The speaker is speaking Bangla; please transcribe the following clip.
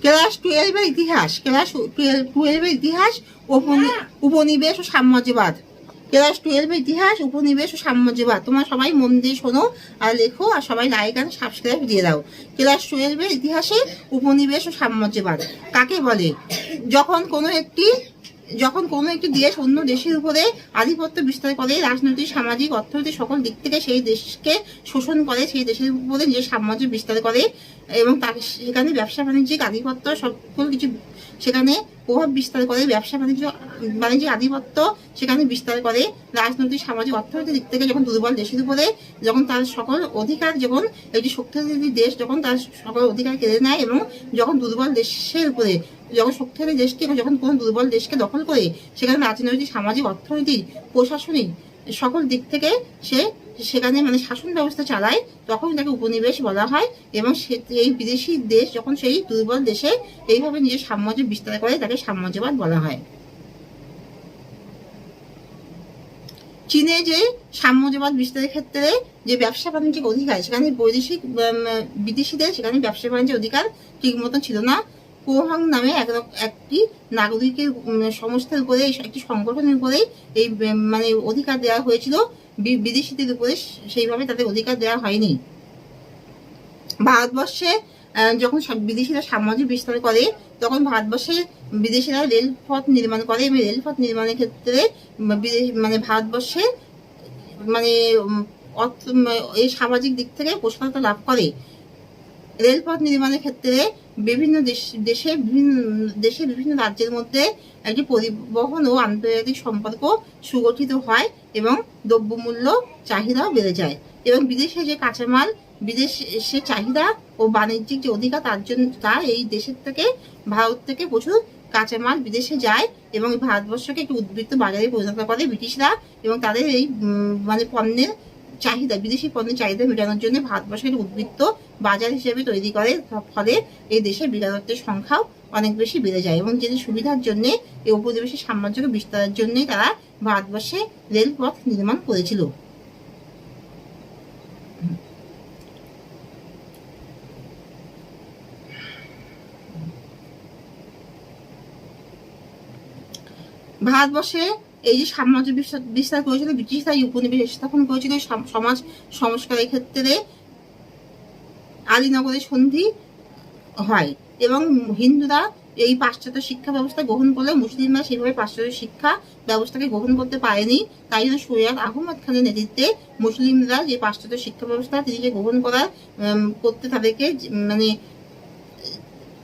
ক্লাস 12-এর ইতিহাস, ক্লাস 12-এর ইতিহাস, উপনিবেশ ও সাম্রাজ্যবাদ। ক্লাস 12-এর ইতিহাস, উপনিবেশ ও সাম্রাজ্যবাদ। তোমরা সবাই মন দিয়ে শোনো আর লেখো, আর সবাই লাইক আর সাবস্ক্রাইব দিয়ে দাও। ক্লাস 12-এর ইতিহাসে উপনিবেশ ও সাম্রাজ্যবাদ কাকে বলে? যখন কোনো একটি দেশ অন্য দেশের উপরে আধিপত্য বিস্তার করে, রাজনৈতিক, সামাজিক, অর্থনৈতিক সকল দিক থেকে সেই দেশকে শোষণ করে, সেই দেশের উপরে যে সাম্রাজ্য বিস্তার করে এবং তার সেখানে ব্যবসা বাণিজ্যিক আধিপত্য সকল কিছু সেখানে প্রভাব বিস্তার করে, ব্যবসা বাণিজ্যিক আধিপত্য সেখানে বিস্তার করে, রাজনৈতিক, সামাজিক, অর্থনৈতিক দিক থেকে যখন দুর্বল দেশের উপরে যখন তার সকল অধিকার, যখন একটি শক্তিশালী দেশ যখন তার সকল অধিকার কেড়ে নেয় এবং যখন দুর্বল দেশের উপরে যখন শক্তিশালী দেশকে যখন কোনো দুর্বল দেশকে দখল করে সেখানে রাজনৈতিক, সামাজিক, অর্থনৈতিক, প্রশাসনিক সকল দিক থেকে সেখানে মানে শাসন ব্যবস্থা চালায়, তখন তাকে উপনিবেশ বলা হয়। এবং এই বিদেশি দেশ যখন সেই দুর্বল দেশে এইভাবে নিজের সাম্রাজ্য বিস্তার করে তাকে সাম্রাজ্যবাদ বলা হয়। চীনে যে সাম্রাজ্যবাদ বিস্তারের ক্ষেত্রে যে ব্যবসা বাণিজ্যিক অধিকার, সেখানে বিদেশিদের সেখানে ব্যবসা বাণিজ্যের অধিকার ঠিক মতন ছিল না। কোহাং নামে একটি নাগরিকের সংস্থার উপরে, একটি সংগঠনের উপরে এই মানে অধিকার দেওয়া হয়েছিল, বিদেশিদের উপরে সেইভাবে তাদের অধিকার দেওয়া হয়নি। ভারতবর্ষে যখন বিদেশিরা সাম্রাজ্য বিস্তার করে তখন ভারতবর্ষে বিদেশিরা রেলপথ নির্মাণ করে এবং রেলপথ নির্মাণের ক্ষেত্রে মানে ভারতবর্ষে মানে এই সামাজিক দিক থেকে প্রসারতা লাভ করে। রেলপথ নির্মাণের ক্ষেত্রে বিভিন্ন দেশে বিভিন্ন রাজ্যের মধ্যে একটি পরিবহন ও আন্তর্জাতিক সম্পর্ক সুগঠিত হয় এবং দ্রব্যমূল্য চাহিদাও বেড়ে যায় এবং বিদেশে যে কাঁচামাল বিদেশে চাহিদা ও বাণিজ্যিক যে অধিকার তার এই দেশের থেকে ভারত থেকে প্রচুর কাঁচামাল বিদেশে যায় এবং ভারতবর্ষকে একটি উদ্বৃত্ত বাজারে পরিণত করে ব্রিটিশরা এবং তাদের এই মানে পণ্যের চাহিদা, বিদেশি পণ্যের চাহিদা মেটানোর জন্য ভারতবর্ষের উদ্বৃত্ত বাজার হিসেবে তৈরি করে। ফলে এই দেশের বেকারত্বের সংখ্যাও অনেক বেশি বেড়ে যায় এবং যেটি সুবিধার জন্য এই উপনিবেশের সাম্রাজ্যকে বিস্তারের জন্যই তারা ভারতবর্ষে রেলপথ নির্মাণ করেছিল। ভারতবর্ষে এই যে সাম্রাজ্য বিস্তার করেছিল ব্রিটিশরা, এই উপনিবেশ স্থাপন করেছিল সমাজ সংস্কারের ক্ষেত্রে আলীনগরের সন্ধি হয় এবং হিন্দুরা এই পাশ্চাত্য শিক্ষা ব্যবস্থা গ্রহণ করলে মুসলিমরা সেইভাবে পাশ্চাত্য শিক্ষা ব্যবস্থাকে গ্রহণ করতে পারেনি। তাই জন্য সৈয়দ আহমদ খানের নেতৃত্বে মুসলিমরা যে পাশ্চাত্য শিক্ষা ব্যবস্থা তিনি যে গ্রহণ করতে তাদেরকে মানে